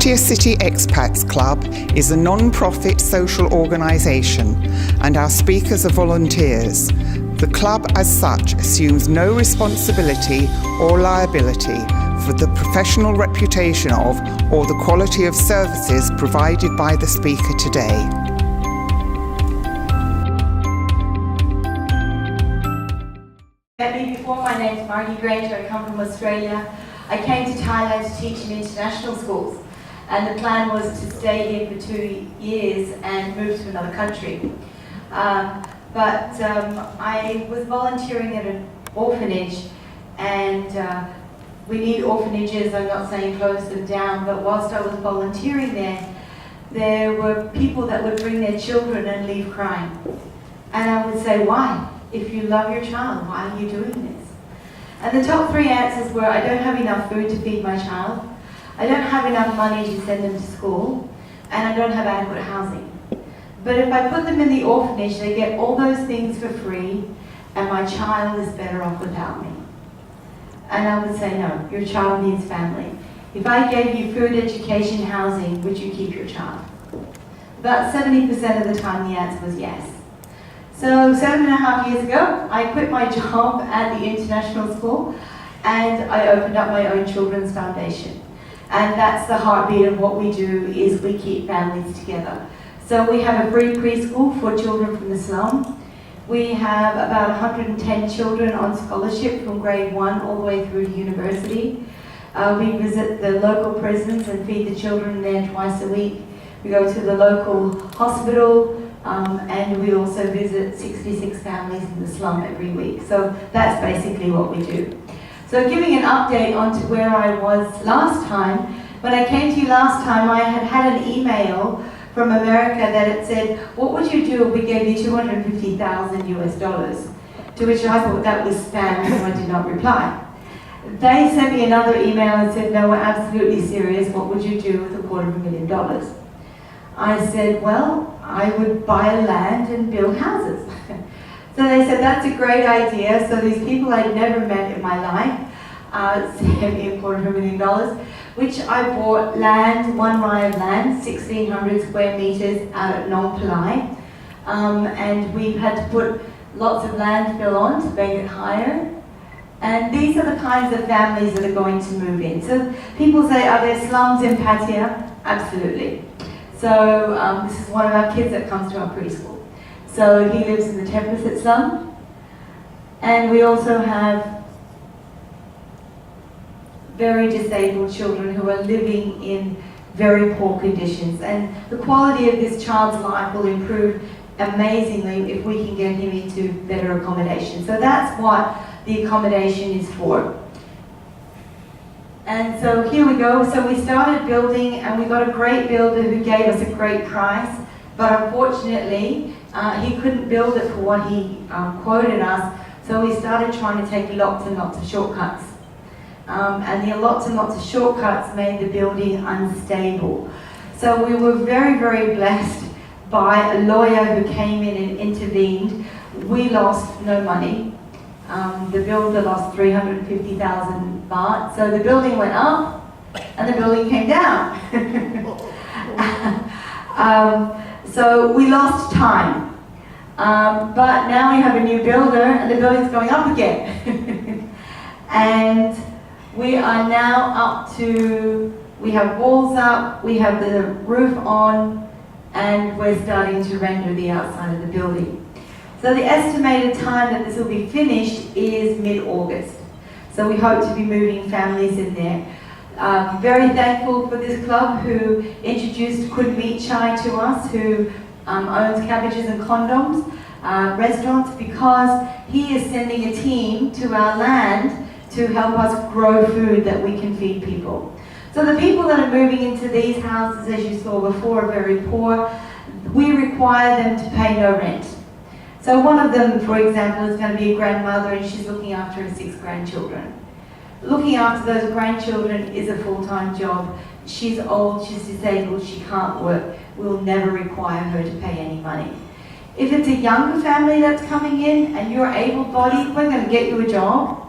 Loftier City Expats Club is a non-profit social organisation, and our speakers are volunteers. The club as such assumes no responsibility or liability for the professional reputation of or the quality of services provided by the speaker today. Met me before. My name's Margie Granger. I come from Australia. I came to Thailand to teach in international schools, and the plan was to stay here for 2 years and move to another country. But I was volunteering at an orphanage, and we need orphanages. I'm not saying close them down, but whilst I was volunteering there were people that would bring their children and leave crying. And I would say, why? If you love your child, why are you doing this? And the top 3 answers were, I don't have enough food to feed my child, I don't have enough money to send them to school, and I don't have adequate housing. But if I put them in the orphanage, they get all those things for free, and my child is better off without me. And I would say, no, your child needs family. If I gave you food, education, housing, would you keep your child? About 70% of the time the answer was yes. So 7.5 years ago, I quit my job at the international school and I opened up my own children's foundation. And that's the heartbeat of what we do, is we keep families together. So we have a free preschool for children from the slum. We have about 110 children on scholarship from grade 1 all the way through to university. We visit the local prisons and feed the children there twice a week. We go to the local hospital, and we also visit 66 families in the slum every week. So that's basically what we do. So giving an update on to where I was last time, when I came to you last time, I had an email from America that it said, what would you do if we gave you $250,000 US? To which I thought that was spam, so I did not reply. They sent me another email and said, no, we're absolutely serious, what would you do with $250,000? I said, well, I would buy land and build houses. So they said, that's a great idea. So these people I'd never met in my life sent me $250,000, which I bought land, 1 mile of land, 1,600 square meters out at Nong Palai. And we've had to put lots of landfill on to make it higher. And these are the kinds of families that are going to move in. So people say, are there slums in Pattaya? Absolutely. So this is one of our kids that comes to our preschool. So he lives in the 10% slum. And we also have very disabled children who are living in very poor conditions. And the quality of this child's life will improve amazingly if we can get him into better accommodation. So that's what the accommodation is for. And so here we go. So we started building, and we got a great builder who gave us a great price, but unfortunately he couldn't build it for what he quoted us, so we started trying to take lots and lots of shortcuts. And the lots and lots of shortcuts made the building unstable. So we were very, very blessed by a lawyer who came in and intervened. We lost no money. The builder lost 350,000 baht. So the building went up and the building came down. So we lost time. But now we have a new builder and the building's going up again. And we are now up to, we have walls up, we have the roof on, and we're starting to render the outside of the building. So the estimated time that this will be finished is mid-August. So we hope to be moving families in there. Very thankful for this club who introduced Kun Meet Chai to us, who owns Cabbages and Condoms restaurants, because he is sending a team to our land to help us grow food that we can feed people. So the people that are moving into these houses, as you saw before, are very poor. We require them to pay no rent. So one of them, for example, is going to be a grandmother and she's looking after her 6 grandchildren. Looking after those grandchildren is a full-time job. She's old, she's disabled, she can't work. We'll never require her to pay any money. If it's a younger family that's coming in and you're able-bodied, we're going to get you a job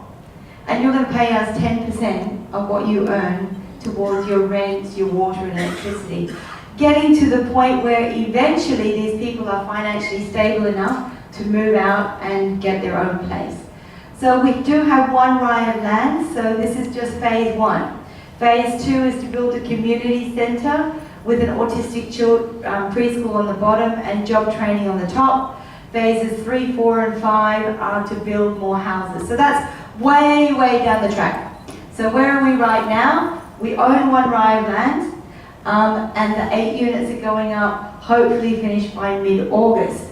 and you're going to pay us 10% of what you earn towards your rent, your water and electricity. Getting to the point where eventually these people are financially stable enough to move out and get their own place. So we do have 1 rai of land, so this is just phase 1. Phase 2 is to build a community centre with an autistic preschool on the bottom and job training on the top. Phases 3, 4 and 5 are to build more houses. So that's way, way down the track. So where are we right now? We own 1 rai of land, and the 8 units are going up, hopefully finished by mid-August.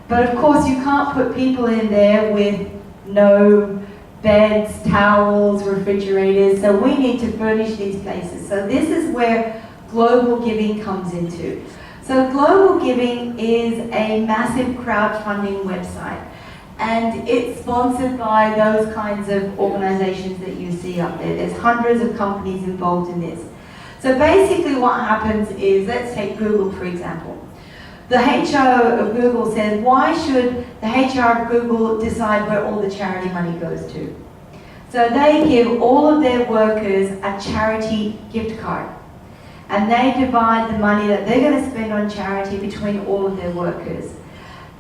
But of course you can't put people in there with no beds, towels, refrigerators, so we need to furnish these places. So this is where Global Giving comes into. So Global Giving is a massive crowdfunding website, and it's sponsored by those kinds of organizations that you see up there. There's hundreds of companies involved in this. So basically what happens is, let's take Google for example. The HR of Google says, why should the HR of Google decide where all the charity money goes to? So they give all of their workers a charity gift card. And they divide the money that they're going to spend on charity between all of their workers.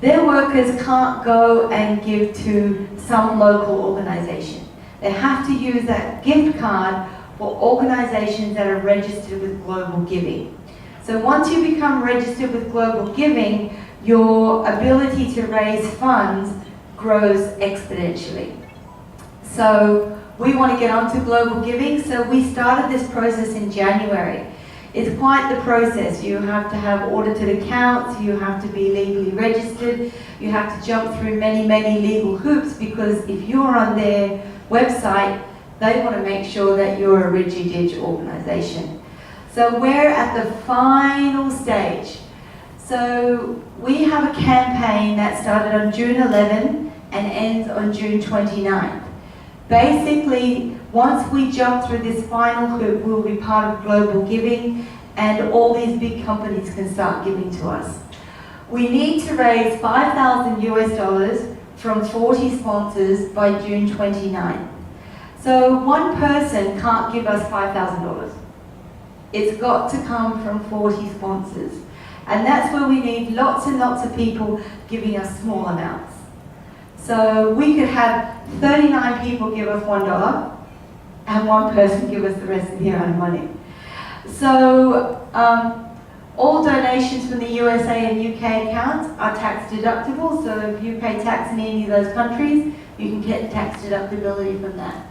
Their workers can't go and give to some local organization. They have to use that gift card for organizations that are registered with Global Giving. So once you become registered with Global Giving, your ability to raise funds grows exponentially. So we want to get onto Global Giving, so we started this process in January. It's quite the process. You have to have audited accounts, you have to be legally registered, you have to jump through many, many legal hoops, because if you're on their website, they want to make sure that you're a Ridgy-Dig organisation. So we're at the final stage. So we have a campaign that started on June 11 and ends on June 29. Basically, once we jump through this final hoop, we'll be part of Global Giving, and all these big companies can start giving to us. We need to raise $5,000 from 40 sponsors by June 29. So one person can't give us $5,000. It's got to come from 40 sponsors. And that's where we need lots and lots of people giving us small amounts. So we could have 39 people give us $1 and one person give us the rest of their own money. So all donations from the USA and UK accounts are tax deductible. So if you pay tax in any of those countries, you can get tax deductibility from that.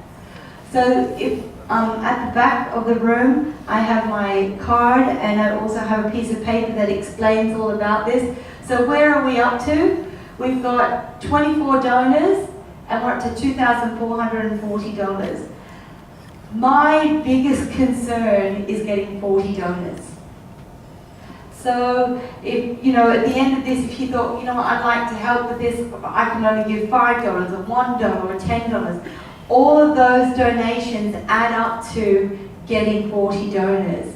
So if at the back of the room, I have my card, and I also have a piece of paper that explains all about this. So where are we up to? We've got 24 donors, and we're up to $2,440. My biggest concern is getting 40 donors. So if, you know, at the end of this, if you thought, you know what, I'd like to help with this, I can only give $5 or $1 or $10. All of those donations add up to getting 40 donors.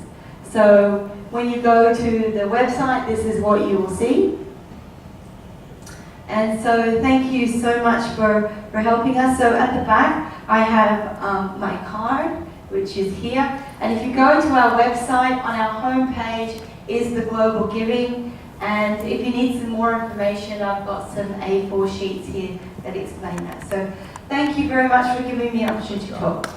So when you go to the website, this is what you will see. And so thank you so much for helping us. So at the back, I have my card, which is here. And if you go to our website, on our homepage is the Global Giving. And if you need some more information, I've got some A4 sheets here that explain that. So thank you very much for giving me an opportunity to talk.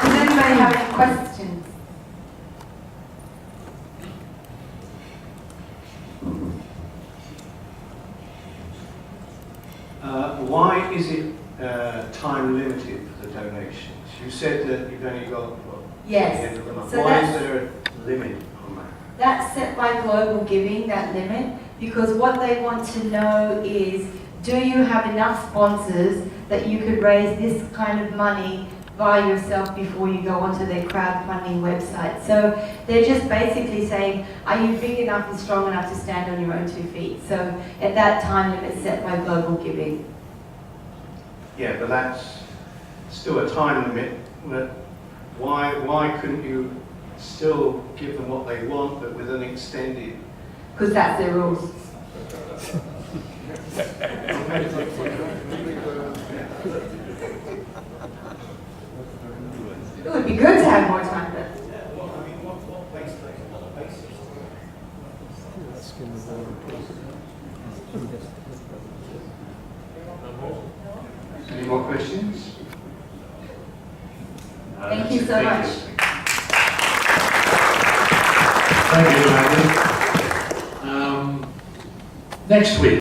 Does anybody have any questions? Why is it time limited for the donations? You said that you've only got, what, Yes. the end of the month. So Why is there a limit on that? That's set by Global Giving, that limit, because what they want to know is, do you have enough sponsors that you could raise this kind of money by yourself before you go onto their crowdfunding website? So they're just basically saying, are you big enough and strong enough to stand on your own 2 feet? So at that time limit set by Global Giving. Yeah, but that's still a time limit. But why couldn't you still give them what they want, but with an extended? Because that's their rules. It would be good to have more time, but Any more questions? thank you so much. Thank you, Maggie. Next week.